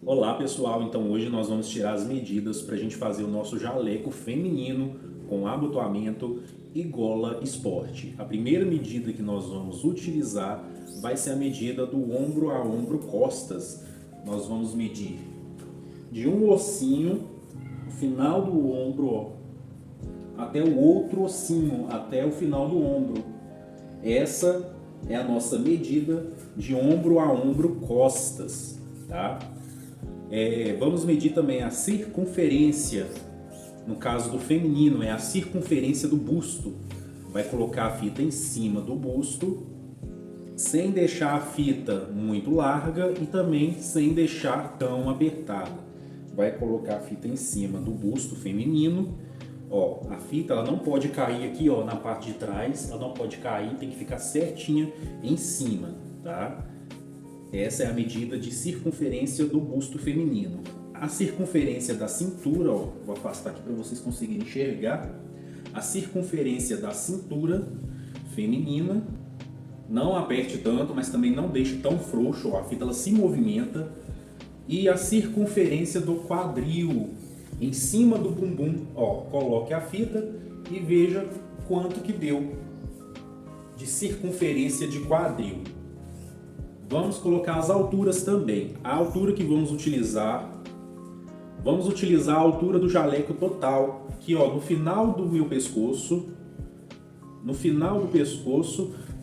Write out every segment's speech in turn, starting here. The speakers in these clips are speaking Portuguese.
Olá pessoal, então hoje nós vamos tirar as medidas para a gente fazer o nosso jaleco feminino com abotoamento e gola esporte. A primeira medida que nós vamos utilizar vai ser a medida do ombro a ombro costas. Nós vamos medir de um ossinho, o final do ombro, ó, até o outro ossinho, até o final do ombro. Essa é a nossa medida de ombro a ombro costas, tá? Vamos medir também a circunferência, no caso do feminino, é a circunferência do busto. Vai colocar a fita em cima do busto, sem deixar a fita muito larga e também sem deixar tão apertada. Vai colocar a fita em cima do busto feminino. Ó, a fita ela não pode cair aqui, ó, na parte de trás, ela não pode cair, tem que ficar certinha em cima, tá? Essa é a medida de circunferência do busto feminino. A circunferência da cintura, ó, vou afastar aqui para vocês conseguirem enxergar. A circunferência da cintura feminina, não aperte tanto, mas também não deixe tão frouxo, ó, a fita ela se movimenta. E a circunferência do quadril, em cima do bumbum, ó, coloque a fita e veja quanto que deu de circunferência de quadril. Vamos colocar as alturas também. A altura que vamos utilizar a altura do jaleco total, que ó, no final do meu pescoço,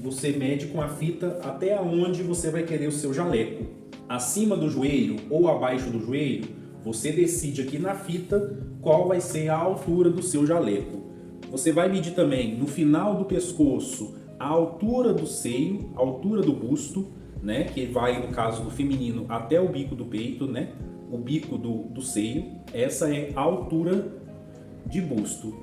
você mede com a fita até onde você vai querer o seu jaleco. Acima do joelho ou abaixo do joelho, você decide aqui na fita qual vai ser a altura do seu jaleco. Você vai medir também no final do pescoço a altura do seio, a altura do busto, né, que vai, no caso do feminino, até o bico do peito, né, o bico do seio. Essa é a altura de busto.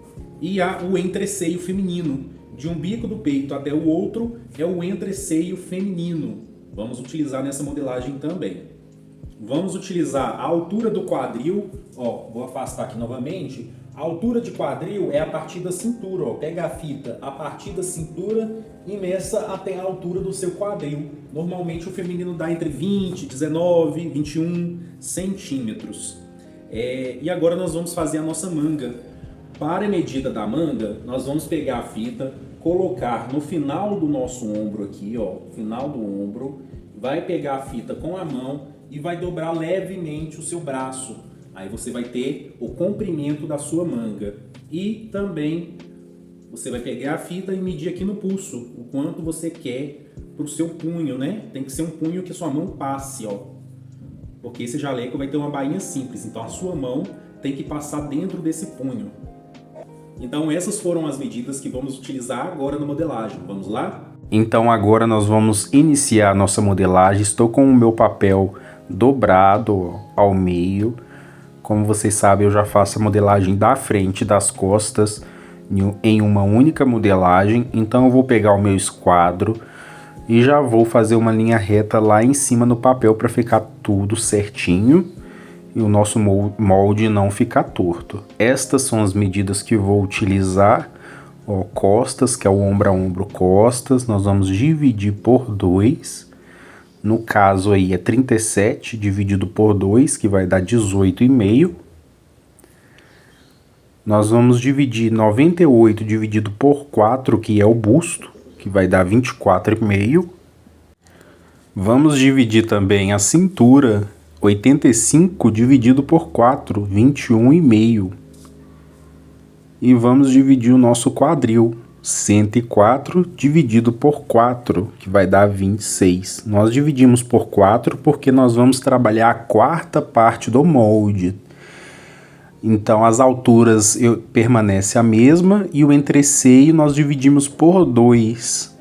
E o entreceio feminino, de um bico do peito até o outro, é o entreceio feminino. Vamos utilizar nessa modelagem também. Vamos utilizar a altura do quadril, ó, vou afastar aqui novamente. A altura de quadril é a partir da cintura, ó. Pega a fita a partir da cintura e meça até a altura do seu quadril. Normalmente o feminino dá entre 20, 19, 21 centímetros. E agora nós vamos fazer a nossa manga. Para a medida da manga, nós vamos pegar a fita, colocar no final do nosso ombro aqui, ó, final do ombro, vai pegar a fita com a mão e vai dobrar levemente o seu braço. Aí você vai ter o comprimento da sua manga. E também você vai pegar a fita e medir aqui no pulso o quanto você quer para o seu punho, né? Tem que ser um punho que a sua mão passe, ó. Porque esse jaleco vai ter uma bainha simples, então a sua mão tem que passar dentro desse punho. Então essas foram as medidas que vamos utilizar agora na modelagem. Vamos lá? Então agora nós vamos iniciar a nossa modelagem. Estou com o meu papel dobrado, ó, ao meio. Como vocês sabem, eu já faço a modelagem da frente e das costas em uma única modelagem. Então eu vou pegar o meu esquadro e já vou fazer uma linha reta lá em cima no papel para ficar tudo certinho e o nosso molde não ficar torto. Estas são as medidas que vou utilizar. Ó, costas, que é o ombro a ombro costas, nós vamos dividir por 2. No caso aí é 37 dividido por 2, que vai dar 18,5. Nós vamos dividir 98 dividido por 4, que é o busto, que vai dar 24,5. Vamos dividir também a cintura, 85 dividido por 4, 21,5. E vamos dividir o nosso quadril, 104 dividido por 4, que vai dar 26. Nós dividimos por 4 porque nós vamos trabalhar a quarta parte do molde. Então as alturas permanecem a mesma e o entreceio nós dividimos por 2.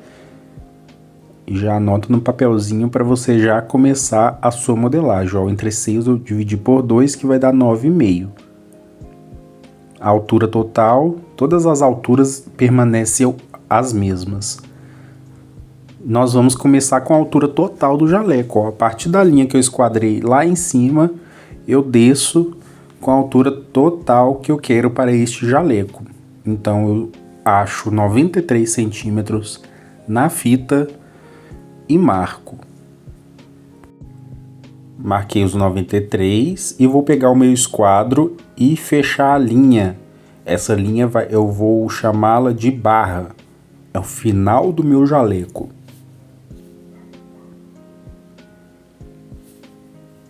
Já anota no papelzinho para você já começar a sua modelagem. Ó, o entreceio eu dividi por 2, que vai dar 9,5. A altura total, todas as alturas permanecem as mesmas. Nós vamos começar com a altura total do jaleco. Ó. A partir da linha que eu esquadrei lá em cima, eu desço com a altura total que eu quero para este jaleco. Então eu acho 93 centímetros na fita e marco. marquei os 93 e vou pegar o meu esquadro e fechar a linha. Essa linha eu vou chamá-la de barra. É o final do meu jaleco.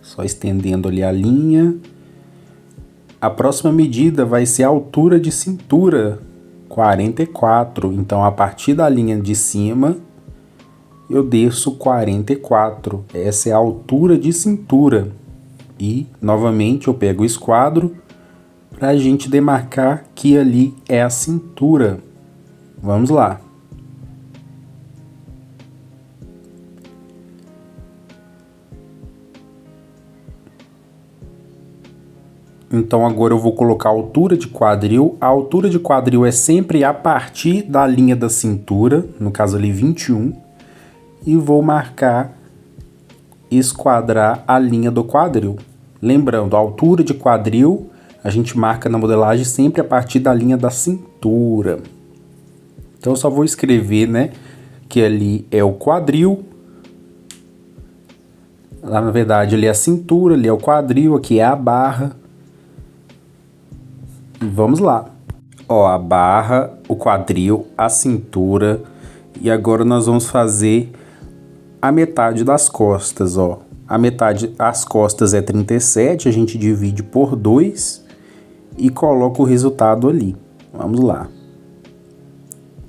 Só estendendo ali a linha. A próxima medida vai ser a altura de cintura, 44. Então, a partir da linha de cima, eu desço 44. Essa é a altura de cintura. E, novamente, eu pego o esquadro para a gente demarcar que ali é a cintura. Vamos lá. Então agora eu vou colocar a altura de quadril. A altura de quadril é sempre a partir da linha da cintura, no caso ali 21. E vou marcar, esquadrar a linha do quadril. Lembrando, a altura de quadril a gente marca na modelagem sempre a partir da linha da cintura. Então eu só vou escrever, né, que ali é o quadril. Lá na verdade ali é a cintura, ali é o quadril, aqui é a barra. E vamos lá. Ó, a barra, o quadril, a cintura. E agora nós vamos fazer a metade das costas, ó. A metade, as costas é 37, a gente divide por 2 e coloca o resultado ali. Vamos lá.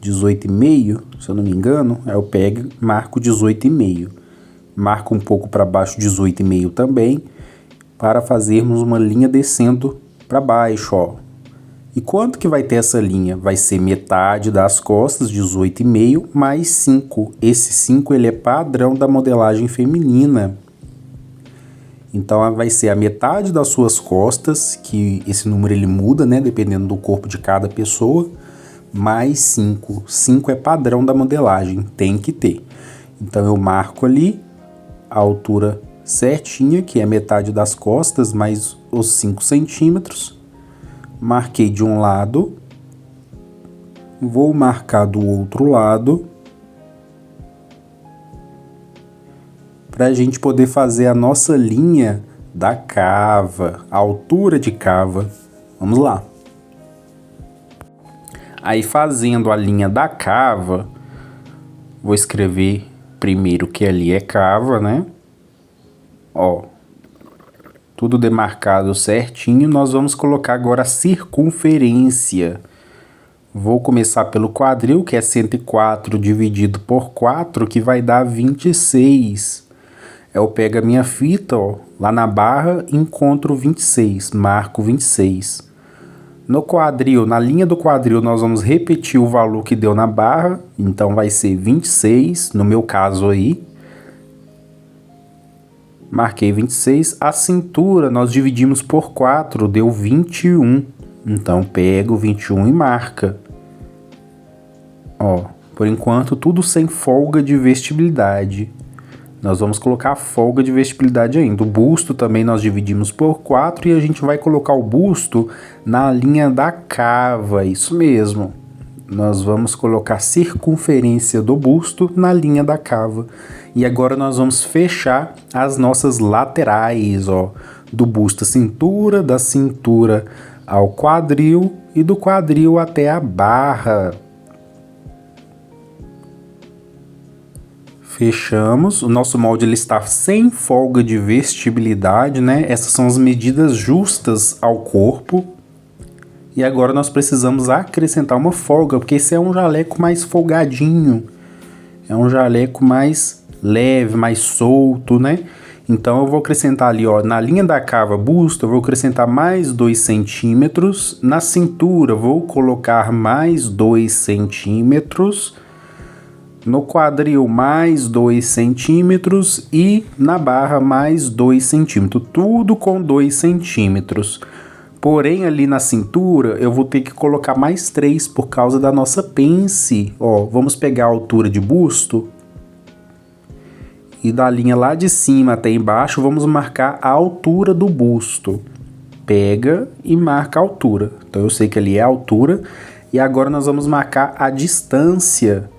18,5, se eu não me engano, aí eu pego e marco 18,5. Marco um pouco para baixo 18,5 também, para fazermos uma linha descendo para baixo, ó. E quanto que vai ter essa linha? Vai ser metade das costas, 18,5, mais 5. Esse 5 ele é padrão da modelagem feminina. Então vai ser a metade das suas costas, que esse número ele muda, né, dependendo do corpo de cada pessoa, mais 5. 5 é padrão da modelagem, tem que ter. Então eu marco ali a altura certinha, que é metade das costas, mais os 5 centímetros. Marquei de um lado, vou marcar do outro lado, para a gente poder fazer a nossa linha da cava, a altura de cava. Vamos lá. Aí fazendo a linha da cava, vou escrever primeiro que ali é cava, né? Ó. Tudo demarcado certinho, nós vamos colocar agora a circunferência. Vou começar pelo quadril, que é 104 dividido por 4, que vai dar 26. Eu pego a minha fita, ó, lá na barra, encontro 26, marco 26. No quadril, na linha do quadril, nós vamos repetir o valor que deu na barra, então vai ser 26, no meu caso aí. Marquei 26. A cintura nós dividimos por 4, deu 21. Então pego 21 e marca. Ó, por enquanto tudo sem folga de vestibilidade. Nós vamos colocar a folga de vestibilidade ainda. O busto também nós dividimos por 4 e a gente vai colocar o busto na linha da cava, isso mesmo. Nós vamos colocar a circunferência do busto na linha da cava. E agora nós vamos fechar as nossas laterais, ó, do busto à cintura, da cintura ao quadril e do quadril até a barra. Fechamos. O nosso molde ele está sem folga de vestibilidade, né? Essas são as medidas justas ao corpo. E agora nós precisamos acrescentar uma folga, porque esse é um jaleco mais folgadinho. É um jaleco mais leve, mais solto, né? Então eu vou acrescentar ali, ó, na linha da cava busto, eu vou acrescentar mais 2 centímetros. Na cintura, vou colocar mais 2 centímetros. No quadril, mais 2 centímetros. E na barra, mais 2 centímetros. Tudo com 2 centímetros. Porém, ali na cintura, eu vou ter que colocar mais 3 por causa da nossa pence. Ó, vamos pegar a altura de busto. E da linha lá de cima até embaixo, vamos marcar a altura do busto. Pega e marca a altura. Então, eu sei que ali é a altura. E agora nós vamos marcar a distância,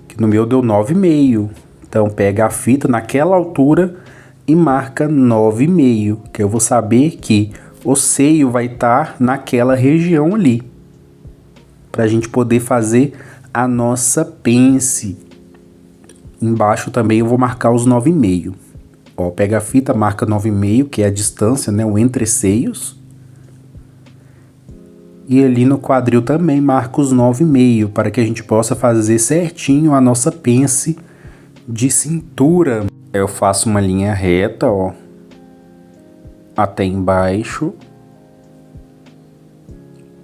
que no meu deu 9,5. Então, pega a fita naquela altura e marca 9,5, que eu vou saber que o seio vai estar naquela região ali, para a gente poder fazer a nossa pence. Embaixo também eu vou marcar os 9,5. Ó, pega a fita, marca 9,5, que é a distância, né, o entre seios. E ali no quadril também marca os 9,5, para que a gente possa fazer certinho a nossa pence de cintura. Eu faço uma linha reta, ó, até embaixo,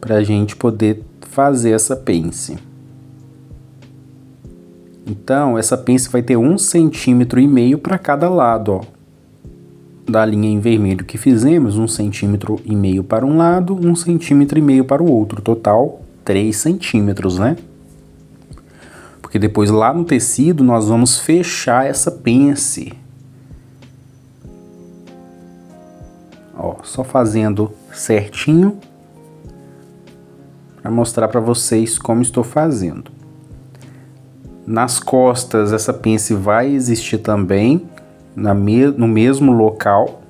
para a gente poder fazer essa pence. Então, essa pence vai ter 1,5 cm para cada lado, ó. Da linha em vermelho que fizemos, 1,5 cm para um lado, 1,5 cm para o outro. Total, 3 centímetros, né? Porque depois lá no tecido nós vamos fechar essa pence. Ó, só fazendo certinho para mostrar para vocês como estou fazendo. Nas costas, essa pence vai existir também, no mesmo local.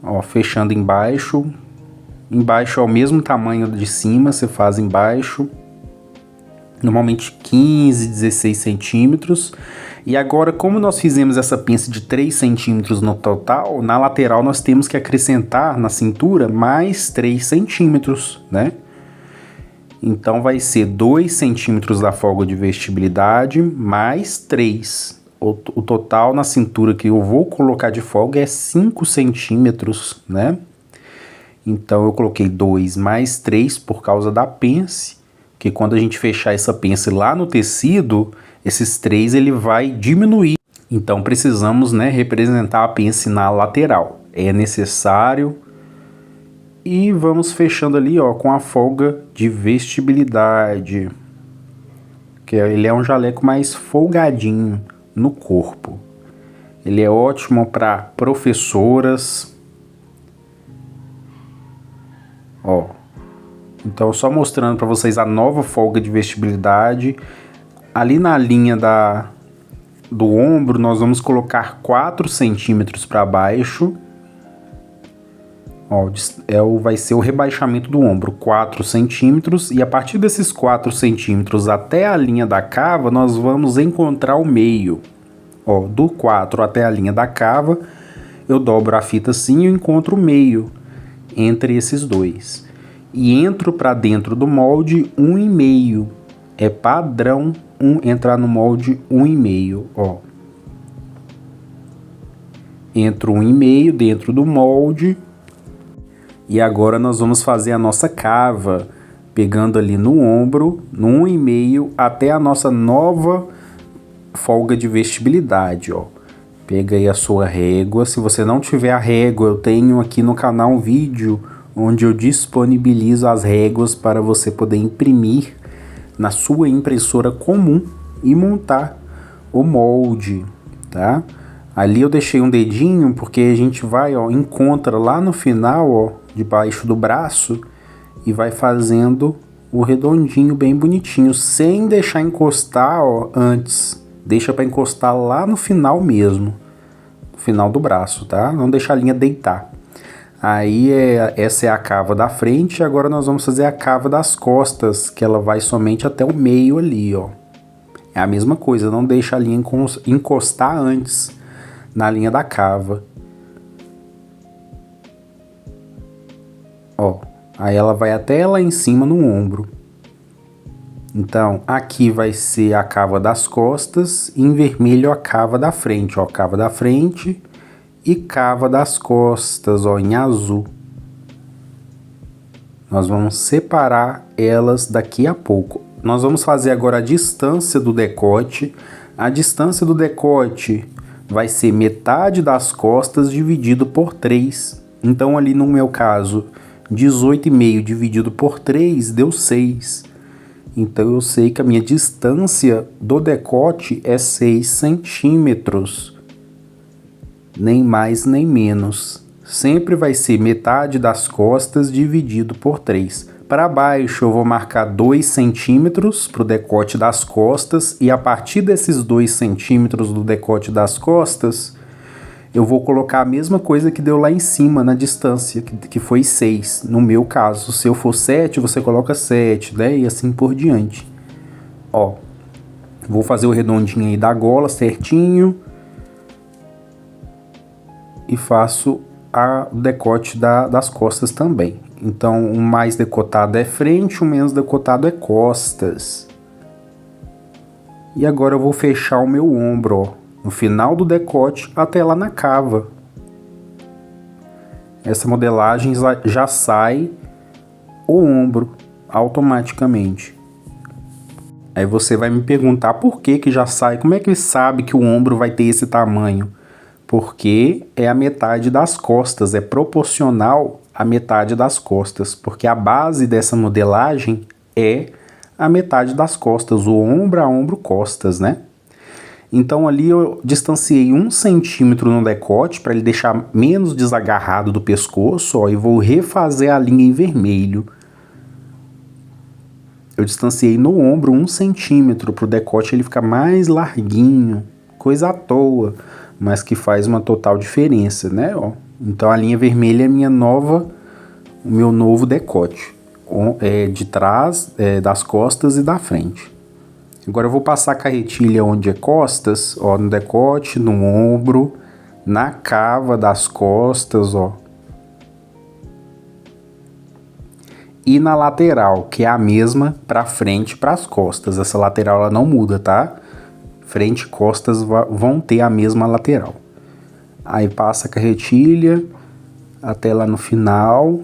Ó, fechando embaixo. Embaixo é o mesmo tamanho de cima, você faz embaixo. Normalmente 15, 16 centímetros. E agora, como nós fizemos essa pence de 3 centímetros no total, na lateral nós temos que acrescentar na cintura mais 3 centímetros, né? Então, vai ser 2 centímetros da folga de vestibilidade mais 3. O total na cintura que eu vou colocar de folga é 5 centímetros, né? Então, eu coloquei 2 mais 3 por causa da pence, que quando a gente fechar essa pence lá no tecido, esses 3 ele vai diminuir. Então, precisamos, né, representar a pence na lateral. É necessário. E vamos fechando ali, ó, com a folga de vestibilidade. Que ele é um jaleco mais folgadinho no corpo. Ele é ótimo para professoras. Ó. Então, só mostrando para vocês a nova folga de vestibilidade. Ali na linha do ombro, nós vamos colocar 4 centímetros para baixo. Ó, vai ser o rebaixamento do ombro, 4 centímetros, e a partir desses 4 centímetros até a linha da cava, nós vamos encontrar o meio. Ó, do 4 até a linha da cava, eu dobro a fita assim e eu encontro o meio entre esses dois. E entro para dentro do molde 1,5. É padrão entrar no molde 1,5, ó. Entro 1,5 dentro do molde. E agora nós vamos fazer a nossa cava, pegando ali no ombro, no 1,5 até a nossa nova folga de vestibilidade, ó. Pega aí a sua régua. Se você não tiver a régua, eu tenho aqui no canal um vídeo onde eu disponibilizo as réguas para você poder imprimir na sua impressora comum e montar o molde, tá? Ali eu deixei um dedinho porque a gente vai, ó, encontra lá no final, ó, debaixo do braço e vai fazendo o redondinho bem bonitinho, sem deixar encostar, ó, antes. Deixa para encostar lá no final mesmo, no final do braço, tá? Não deixa a linha deitar. Aí essa é a cava da frente, agora nós vamos fazer a cava das costas, que ela vai somente até o meio ali, ó. É a mesma coisa, não deixa a linha encostar antes na linha da cava. Ó, aí ela vai até lá em cima no ombro. Então, aqui vai ser a cava das costas, e em vermelho a cava da frente, ó, cava da frente e cava das costas, ó, em azul. Nós vamos separar elas daqui a pouco. Nós vamos fazer agora a distância do decote. A distância do decote vai ser metade das costas dividido por 3. Então, ali no meu caso, 18,5 dividido por 3 deu 6. Então, eu sei que a minha distância do decote é 6 centímetros. Nem mais nem menos. Sempre vai ser metade das costas dividido por 3. Para baixo eu vou marcar 2 centímetros para o decote das costas, e a partir desses 2 centímetros do decote das costas, eu vou colocar a mesma coisa que deu lá em cima na distância, que foi 6, no meu caso. Se eu for 7, você coloca 7, né? E assim por diante. Ó, vou fazer o redondinho aí da gola certinho. E faço o decote das costas também. Então, o mais decotado é frente, o menos decotado é costas. E agora eu vou fechar o meu ombro, ó, no final do decote até lá na cava. Essa modelagem já sai o ombro automaticamente. Aí você vai me perguntar por que já sai, como é que sabe que o ombro vai ter esse tamanho? Porque é a metade das costas, é proporcional à metade das costas, porque a base dessa modelagem é a metade das costas, o ombro a ombro costas, né? Então ali eu distanciei 1 centímetro no decote para ele deixar menos desagarrado do pescoço, ó, e vou refazer a linha em vermelho. Eu distanciei no ombro 1 centímetro para o decote ele ficar mais larguinho, coisa à toa, mas que faz uma total diferença, né? Ó, então a linha vermelha é o meu novo decote, de trás, das costas e da frente. Agora eu vou passar a carretilha onde é costas, ó, no decote, no ombro, na cava das costas, ó. E na lateral, que é a mesma para frente e para as costas. Essa lateral ela não muda, tá? Frente e costas vão ter a mesma lateral. Aí passa a carretilha até lá no final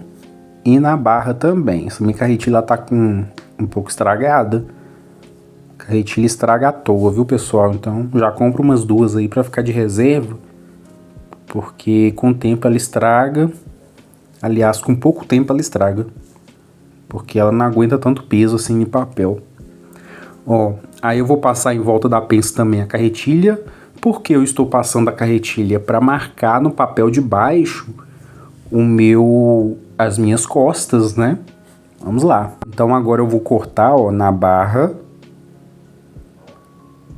e na barra também. Essa minha carretilha tá com um pouco estragada. Carretilha estraga à toa, viu, pessoal? Então já compro umas 2 aí para ficar de reserva, porque com o tempo ela estraga. Aliás, com pouco tempo ela estraga, porque ela não aguenta tanto peso assim em papel. Ó, aí eu vou passar em volta da pence também a carretilha, porque eu estou passando a carretilha para marcar no papel de baixo as minhas costas, né? Vamos lá. Então agora eu vou cortar, ó, na barra,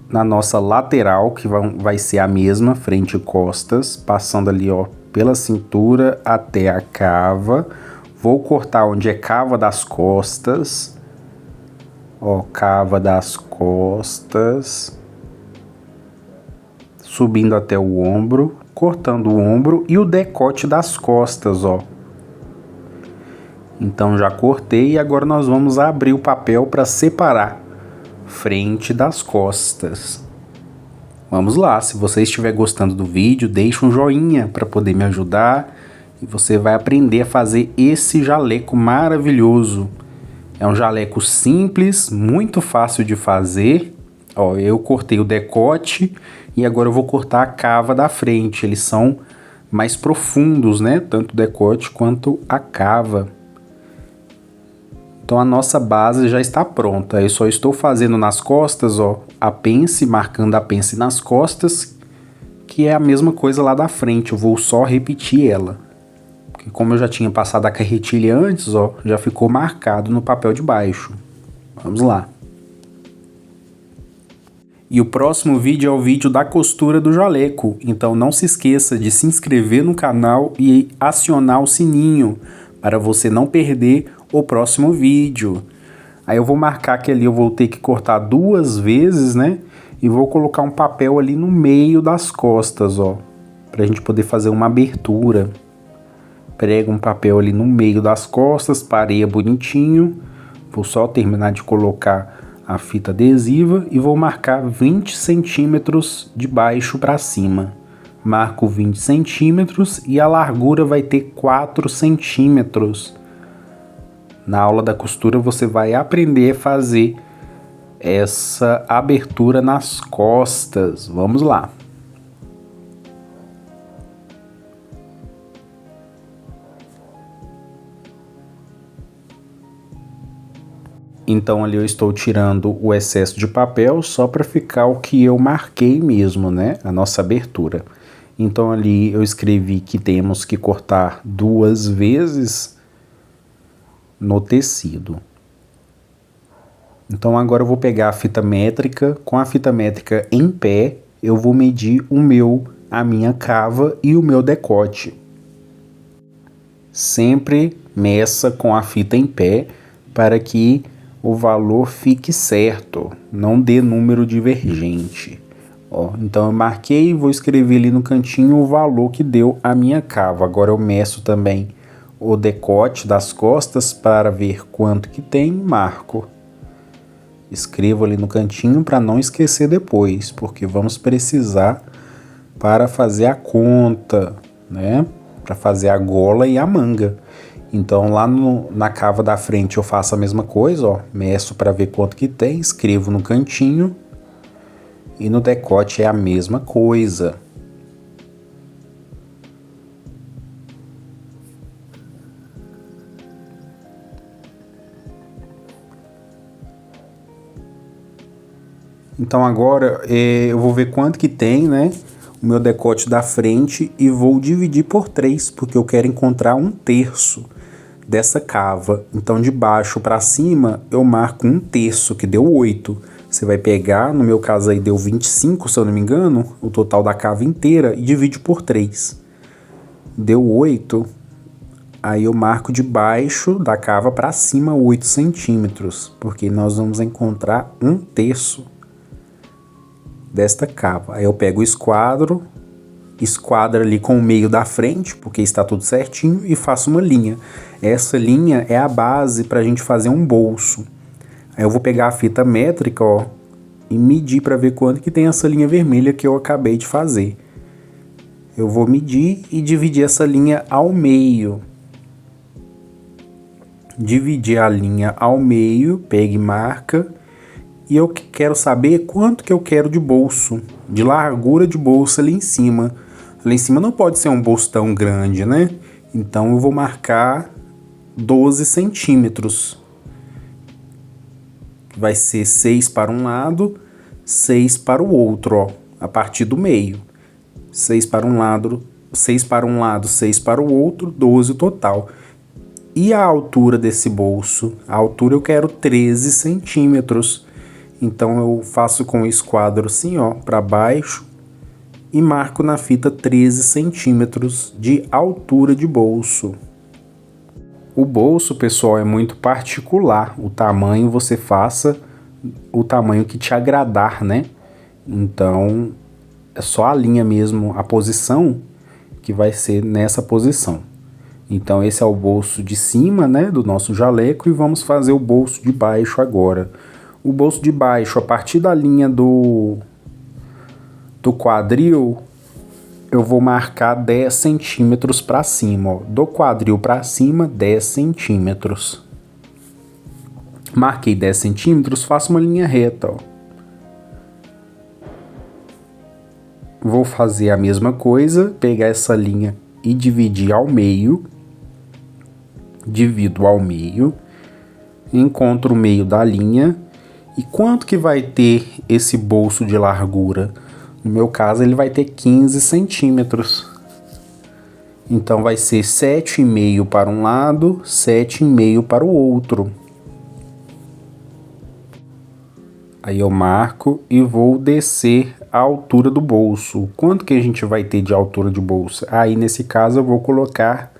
na nossa lateral, que vai ser a mesma, frente e costas, passando ali, ó, pela cintura até a cava. Vou cortar onde é cava das costas, ó, cava das costas, subindo até o ombro, cortando o ombro e o decote das costas, ó. Então já cortei e agora nós vamos abrir o papel para separar frente das costas. Vamos lá, se você estiver gostando do vídeo, deixa um joinha para poder me ajudar e você vai aprender a fazer esse jaleco maravilhoso. É um jaleco simples, muito fácil de fazer. Ó, eu cortei o decote e agora eu vou cortar a cava da frente. Eles são mais profundos, né? Tanto o decote quanto a cava. Então a nossa base já está pronta. Eu só estou fazendo nas costas, ó, a pence, marcando a pence nas costas, que é a mesma coisa lá da frente. Eu vou só repetir ela. Porque como eu já tinha passado a carretilha antes, ó, já ficou marcado no papel de baixo. Vamos lá. E o próximo vídeo é o vídeo da costura do jaleco. Então não se esqueça de se inscrever no canal e acionar o sininho para você não perder o próximo vídeo. Aí eu vou marcar que ali eu vou ter que cortar 2 vezes, né? E vou colocar um papel ali no meio das costas, ó, pra gente poder fazer uma abertura. Prego um papel ali no meio das costas, pareia bonitinho. Vou só terminar de colocar a fita adesiva e vou marcar 20 centímetros de baixo para cima. Marco 20 centímetros e a largura vai ter 4 centímetros. Na aula da costura você vai aprender a fazer essa abertura nas costas. Vamos lá. Então ali eu estou tirando o excesso de papel só para ficar o que eu marquei mesmo, né? A nossa abertura. Então ali eu escrevi que temos que cortar 2 vezes no tecido. Então agora eu vou pegar a fita métrica. Com a fita métrica em pé, eu vou medir o meu a minha cava e o meu decote. Sempre meça com a fita em pé para que o valor fique certo, não dê número divergente. Ó, então eu marquei e vou escrever ali no cantinho o valor que deu a minha cava. Agora eu meço também o decote das costas para ver quanto que tem e marco. Escrevo ali no cantinho para não esquecer depois, porque vamos precisar para fazer a conta, né? Para fazer a gola e a manga. Então lá na cava da frente eu faço a mesma coisa, ó, meço para ver quanto que tem, escrevo no cantinho. E no decote é a mesma coisa. Então agora eu vou ver quanto que tem, né? O meu decote da frente e vou dividir por 3, porque eu quero encontrar 1/3 dessa cava. Então de baixo para cima eu marco 1/3, que deu 8. Você vai pegar, no meu caso aí deu 25, se eu não me engano, o total da cava inteira, e divide por 3. Deu 8, aí eu marco de baixo da cava para cima 8 centímetros, porque nós vamos encontrar 1/3 desta cava. Aí eu pego o esquadro, esquadro ali com o meio da frente, porque está tudo certinho, e faço uma linha. Essa linha é a base para a gente fazer um bolso. Aí eu vou pegar a fita métrica, ó, e medir para ver quanto que tem essa linha vermelha que eu acabei de fazer. Eu vou medir e dividir essa linha ao meio. Dividir a linha ao meio, pega e marca. E eu quero saber quanto que eu quero de bolso, de largura de bolso ali em cima. Ali em cima não pode ser um bolso tão grande, né? Então eu vou marcar 12 centímetros. Vai ser 6 para um lado, 6 para o outro, ó, a partir do meio. 6 para um lado, 6 para um lado, 6 para o outro, 12 total. E a altura desse bolso? A altura eu quero 13 centímetros. Então eu faço com o esquadro assim, ó, para baixo e marco na fita 13 centímetros de altura de bolso. O bolso, pessoal, é muito particular. O tamanho você faça o tamanho que te agradar, né? Então é só a linha mesmo, a posição que vai ser nessa posição. Então esse é o bolso de cima, né, do nosso jaleco, e vamos fazer o bolso de baixo agora. O bolso de baixo, a partir da linha do quadril, eu vou marcar 10 centímetros para cima, ó. Do quadril para cima, 10 centímetros. Marquei 10 centímetros, faço uma linha reta, ó. Vou fazer a mesma coisa, pegar essa linha e dividir ao meio. Divido ao meio, encontro o meio da linha. E quanto que vai ter esse bolso de largura? No meu caso, ele vai ter 15 centímetros. Então vai ser 7,5 para um lado, 7,5 para o outro. Aí eu marco e vou descer a altura do bolso. Quanto que a gente vai ter de altura de bolso? Aí nesse caso eu vou colocar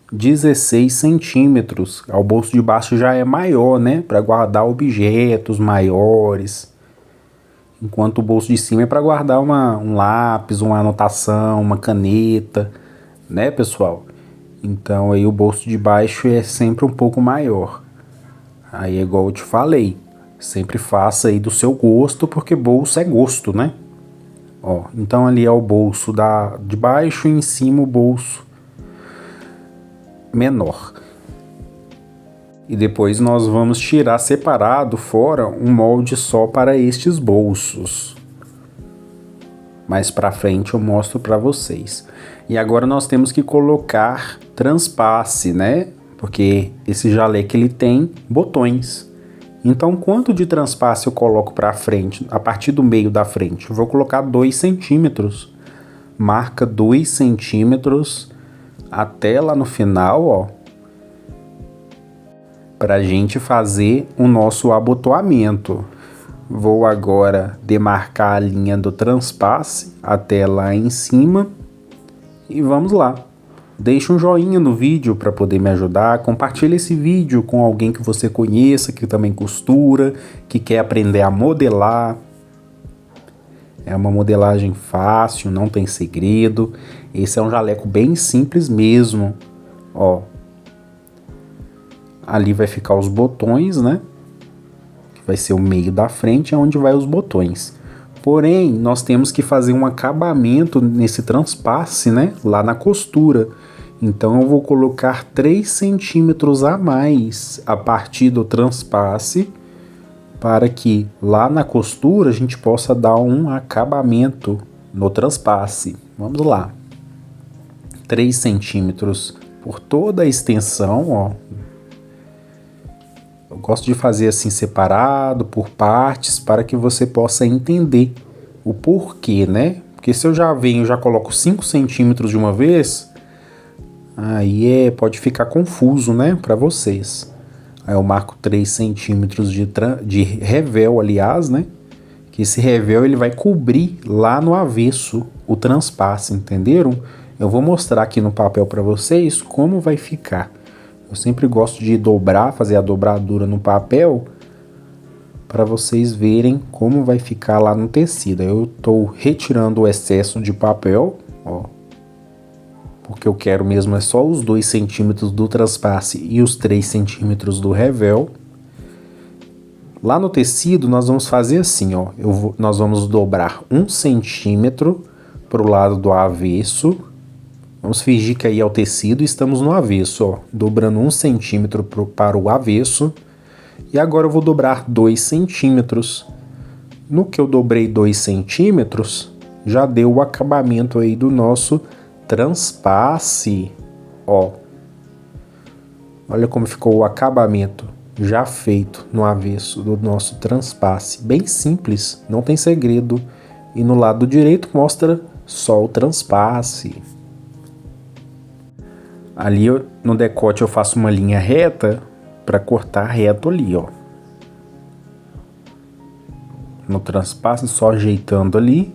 16 centímetros. O bolso de baixo já é maior, né? Para guardar objetos maiores. Enquanto o bolso de cima é para guardar um lápis, uma anotação, uma caneta, né, pessoal? Então aí o bolso de baixo é sempre um pouco maior. Aí é igual eu te falei. Sempre faça aí do seu gosto, porque bolso é gosto, né? Ó, então ali é o bolso de baixo e em cima o bolso menor. E depois nós vamos tirar separado fora um molde só para estes bolsos. Mais para frente eu mostro para vocês. E agora nós temos que colocar transpasse, né? Porque esse jaleco ele tem botões. Então quanto de transpasse eu coloco para frente, a partir do meio da frente? Eu vou colocar 2 centímetros. Marca 2 centímetros até lá no final, ó, pra gente fazer o nosso abotoamento. Vou agora demarcar a linha do transpasse até lá em cima e vamos lá. Deixe um joinha no vídeo para poder me ajudar, compartilhe esse vídeo com alguém que você conheça, que também costura, que quer aprender a modelar. É uma modelagem fácil, não tem segredo. Esse é um jaleco bem simples mesmo, ó. Ali vai ficar os botões, né? Que vai ser o meio da frente, é onde vai os botões. Porém, nós temos que fazer um acabamento nesse transpasse, né? Lá na costura. Então, eu vou colocar 3 centímetros a mais a partir do transpasse, para que lá na costura a gente possa dar um acabamento no transpasse. Vamos lá. 3 centímetros por toda a extensão, ó. Eu gosto de fazer assim separado, por partes, para que você possa entender o porquê, né? Porque se eu já coloco 5 centímetros de uma vez, aí pode ficar confuso, né, para vocês. Aí eu marco 3 centímetros de revel, aliás, né? Que esse revel ele vai cobrir lá no avesso o transpasse, entenderam? Eu vou mostrar aqui no papel para vocês como vai ficar. Eu sempre gosto de dobrar, fazer a dobradura no papel, para vocês verem como vai ficar lá no tecido. Eu estou retirando o excesso de papel, ó. Porque eu quero mesmo é só os 2 centímetros do transpasse e os 3 centímetros do revel. Lá no tecido nós vamos fazer assim, ó. Nós vamos dobrar 1 centímetro para o lado do avesso. Vamos fingir que aí é o tecido e estamos no avesso, ó. Dobrando 1 centímetro para o avesso. E agora eu vou dobrar 2 centímetros. No que eu dobrei 2 centímetros, já deu o acabamento aí do nosso transpasse, ó. Olha como ficou o acabamento já feito no avesso do nosso transpasse. Bem simples, não tem segredo. E no lado direito mostra só o transpasse. Ali no decote eu faço uma linha reta para cortar reto ali, ó. No transpasse só ajeitando ali.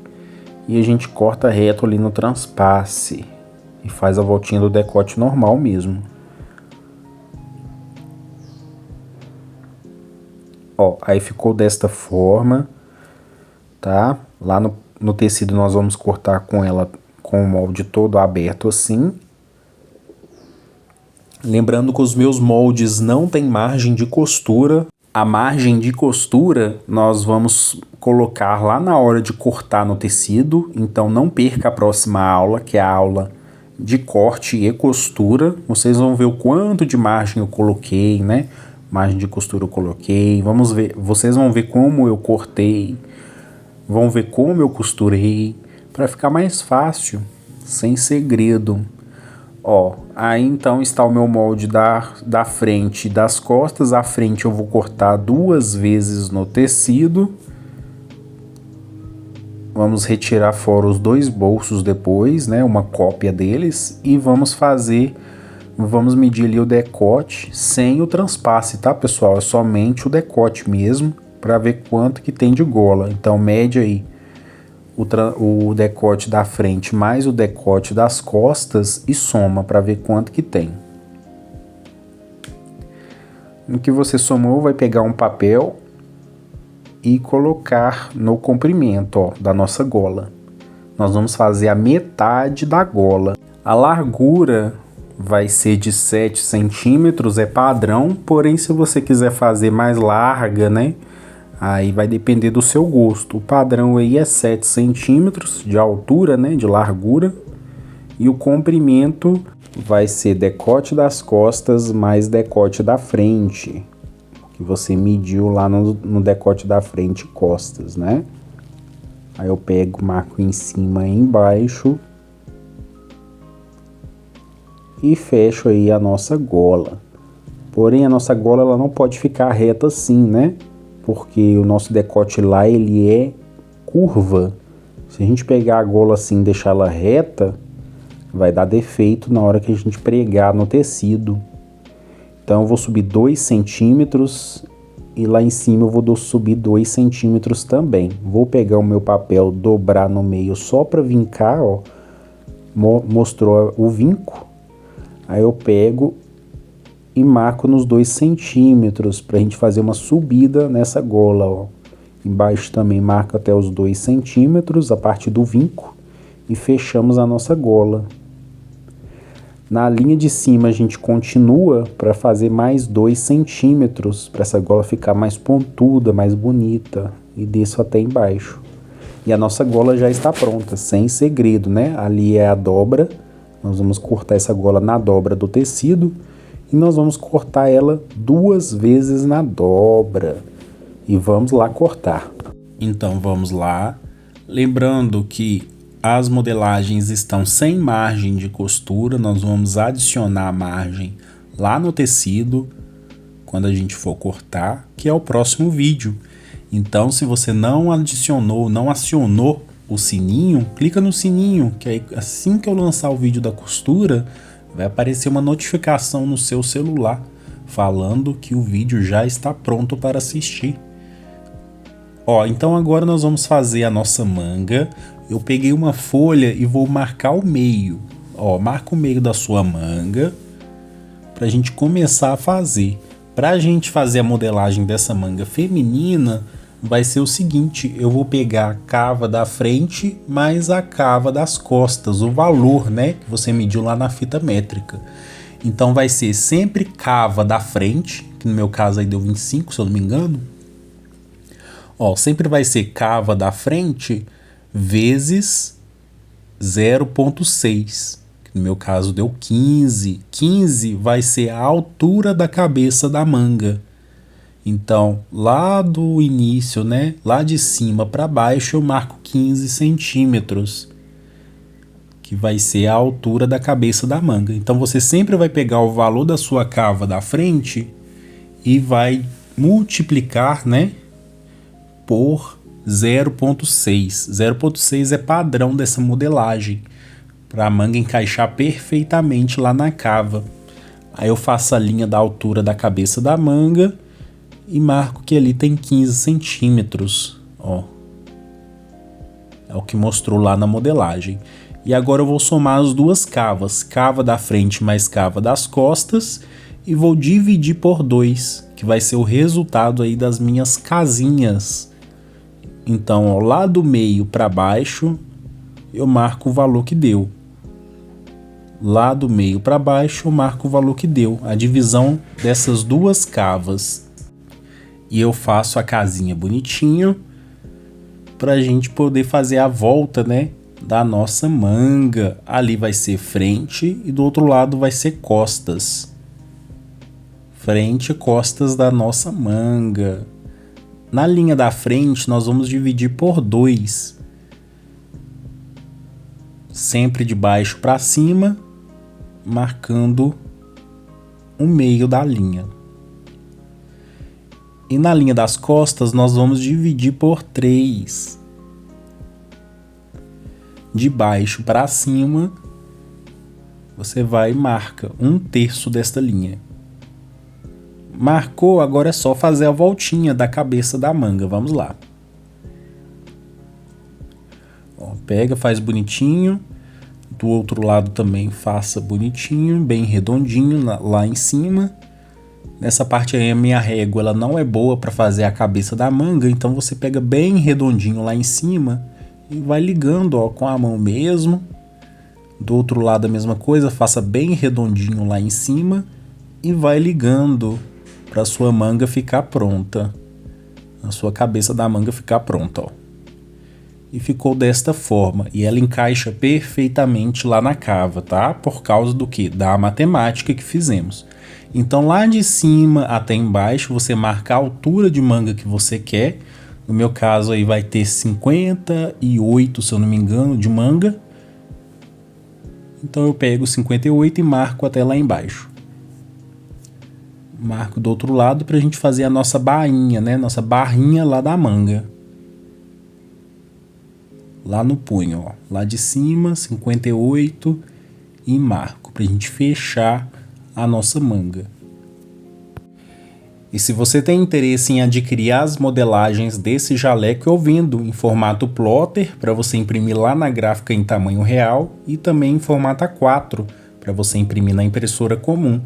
E a gente corta reto ali no transpasse. E faz a voltinha do decote normal mesmo. Ó, aí ficou desta forma, tá? Lá no tecido nós vamos cortar com ela com o molde todo aberto assim. Lembrando que os meus moldes não tem margem de costura. A margem de costura nós vamos colocar lá na hora de cortar no tecido. Então não perca a próxima aula, que é a aula de corte e costura. Vocês vão ver o quanto de margem eu coloquei, né? Margem de costura eu coloquei. Vamos ver, vocês vão ver como eu cortei. Vão ver como eu costurei. Para ficar mais fácil, sem segredo. Ó, aí então está o meu molde da frente e das costas. A frente eu vou cortar 2 vezes no tecido. Vamos retirar fora os 2 bolsos depois, né? Uma cópia deles. E vamos medir ali o decote sem o transpasse, tá, pessoal? É somente o decote mesmo, para ver quanto que tem de gola. Então mede aí o decote da frente mais o decote das costas e soma para ver quanto que tem. No que você somou, vai pegar um papel e colocar no comprimento, ó, da nossa gola. Nós vamos fazer a metade da gola. A largura vai ser de 7 centímetros, é padrão, porém se você quiser fazer mais larga, né? Aí vai depender do seu gosto. O padrão aí é 7 centímetros de altura, né? De largura. E o comprimento vai ser decote das costas mais decote da frente. Que você mediu lá no decote da frente e costas, né? Aí eu pego, marco em cima e embaixo. E fecho aí a nossa gola. Porém, a nossa gola ela não pode ficar reta assim, né? Porque o nosso decote lá, ele é curva. Se a gente pegar a gola assim e deixar ela reta, vai dar defeito na hora que a gente pregar no tecido. Então eu vou subir 2 centímetros e lá em cima eu vou subir 2 centímetros também. Vou pegar o meu papel, dobrar no meio só para vincar, ó. Mostrou o vinco. Aí eu pego e marco nos 2 centímetros pra gente fazer uma subida nessa gola, ó. Embaixo também marca até os 2 centímetros a parte do vinco e fechamos a nossa gola. Na linha de cima a gente continua para fazer mais 2 centímetros para essa gola ficar mais pontuda, mais bonita, e desço até embaixo. E a nossa gola já está pronta, sem segredo, né? Ali é a dobra, nós vamos cortar essa gola na dobra do tecido e nós vamos cortar ela 2 vezes na dobra. E vamos lá cortar. Então vamos lá, lembrando que as modelagens estão sem margem de costura, nós vamos adicionar a margem lá no tecido quando a gente for cortar, que é o próximo vídeo. Então, se você não adicionou, não acionou o sininho, clica no sininho, que aí assim que eu lançar o vídeo da costura, vai aparecer uma notificação no seu celular falando que o vídeo já está pronto para assistir. Ó, então agora nós vamos fazer a nossa manga. Eu peguei uma folha e vou marcar o meio. Ó, marca o meio da sua manga pra gente começar a fazer. Pra gente fazer a modelagem dessa manga feminina, vai ser o seguinte, eu vou pegar a cava da frente mais a cava das costas, o valor, né, que você mediu lá na fita métrica. Então vai ser sempre cava da frente, que no meu caso aí deu 25, se eu não me engano. Ó, sempre vai ser cava da frente vezes 0,6, que no meu caso deu 15. 15 vai ser a altura da cabeça da manga. Então, lá do início, né, lá de cima para baixo, eu marco 15 centímetros, que vai ser a altura da cabeça da manga. Então, você sempre vai pegar o valor da sua cava da frente e vai multiplicar, né, por 0,6. 0,6 é padrão dessa modelagem, para a manga encaixar perfeitamente lá na cava. Aí eu faço a linha da altura da cabeça da manga e marco que ali tem 15 centímetros. Ó. É o que mostrou lá na modelagem. E agora eu vou somar as duas cavas, cava da frente mais cava das costas, e vou dividir por 2, que vai ser o resultado aí das minhas casinhas. Então, ó, lá do meio para baixo, eu marco o valor que deu. Lá do meio para baixo, eu marco o valor que deu, a divisão dessas duas cavas. E eu faço a casinha bonitinho, para a gente poder fazer a volta, né, da nossa manga. Ali vai ser frente e do outro lado vai ser costas. Frente e costas da nossa manga. Na linha da frente, nós vamos dividir por 2. Sempre de baixo para cima, marcando o meio da linha. E na linha das costas, nós vamos dividir por 3. De baixo para cima, você vai e marca 1/3 desta linha. Marcou, agora é só fazer a voltinha da cabeça da manga. Vamos lá. Ó, pega, faz bonitinho. Do outro lado também faça bonitinho, bem redondinho lá em cima. Nessa parte aí a minha régua ela não é boa para fazer a cabeça da manga, então você pega bem redondinho lá em cima e vai ligando, ó, com a mão mesmo. Do outro lado a mesma coisa, faça bem redondinho lá em cima e vai ligando para sua manga ficar pronta. A sua cabeça da manga ficar pronta, ó. E ficou desta forma, e ela encaixa perfeitamente lá na cava, tá? Por causa do que? Da matemática que fizemos. Então lá de cima até embaixo você marca a altura de manga que você quer. No meu caso aí vai ter 58, se eu não me engano, de manga. Então eu pego 58 e marco até lá embaixo. Marco do outro lado para a gente fazer a nossa bainha, né? Nossa barrinha lá da manga. Lá no punho, ó. Lá de cima, 58 e marco para a gente fechar a nossa manga. E se você tem interesse em adquirir as modelagens desse jaleco, eu vendo em formato plotter para você imprimir lá na gráfica em tamanho real e também em formato A4 para você imprimir na impressora comum.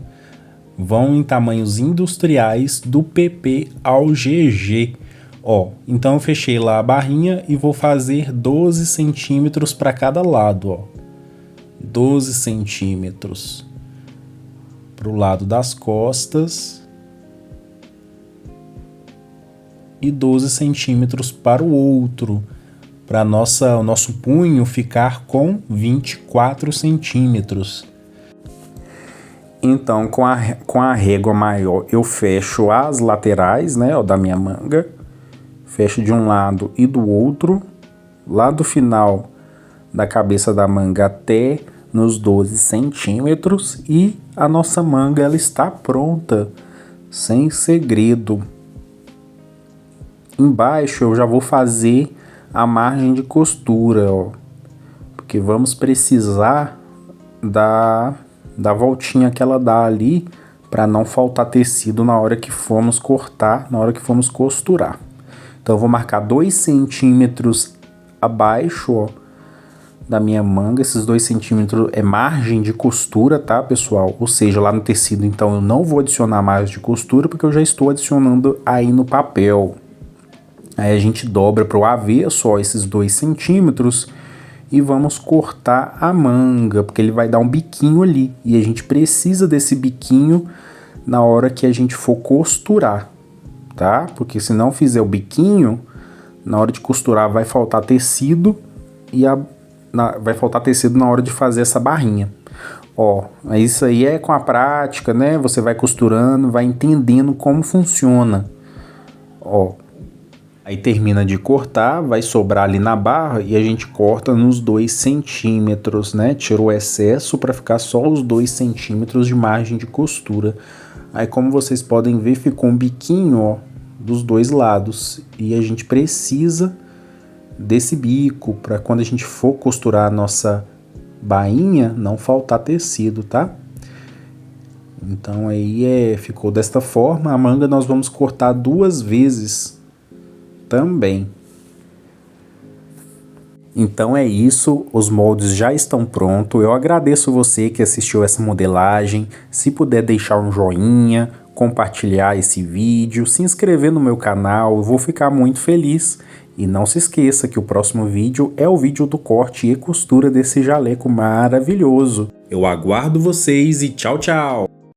Vão em tamanhos industriais do PP ao GG. Ó, então eu fechei lá a barrinha e vou fazer 12 centímetros para cada lado, ó. 12 centímetros para o lado das costas e 12 centímetros para o outro, para o nosso punho ficar com 24 centímetros. Então, com a régua maior, eu fecho as laterais, né, ó, da minha manga. Fecho de um lado e do outro, lá do final da cabeça da manga até nos 12 centímetros. E a nossa manga, ela está pronta, sem segredo. Embaixo eu já vou fazer a margem de costura, ó, porque vamos precisar da voltinha que ela dá ali para não faltar tecido na hora que formos cortar, na hora que formos costurar. Então eu vou marcar 2 centímetros abaixo, ó, da minha manga. Esses 2 centímetros é margem de costura, tá, pessoal? Ou seja, lá no tecido, então eu não vou adicionar margem de costura porque eu já estou adicionando aí no papel. Aí a gente dobra para o avesso, ó, esses 2 centímetros e vamos cortar a manga, porque ele vai dar um biquinho ali. E a gente precisa desse biquinho na hora que a gente for costurar, tá? Porque se não fizer o biquinho, na hora de costurar vai faltar tecido e vai faltar tecido na hora de fazer essa barrinha. Ó, isso aí é com a prática, né? Você vai costurando, vai entendendo como funciona. Ó, aí termina de cortar, vai sobrar ali na barra e a gente corta nos 2 centímetros, né? Tira o excesso para ficar só os 2 centímetros de margem de costura. Aí, como vocês podem ver, ficou um biquinho, ó, dos dois lados. E a gente precisa desse bico para quando a gente for costurar a nossa bainha, não faltar tecido, tá? Então aí ficou desta forma. A manga nós vamos cortar 2 vezes também. Então é isso, os moldes já estão prontos. Eu agradeço você que assistiu essa modelagem. Se puder deixar um joinha, compartilhar esse vídeo, se inscrever no meu canal, eu vou ficar muito feliz. E não se esqueça que o próximo vídeo é o vídeo do corte e costura desse jaleco maravilhoso. Eu aguardo vocês e tchau, tchau!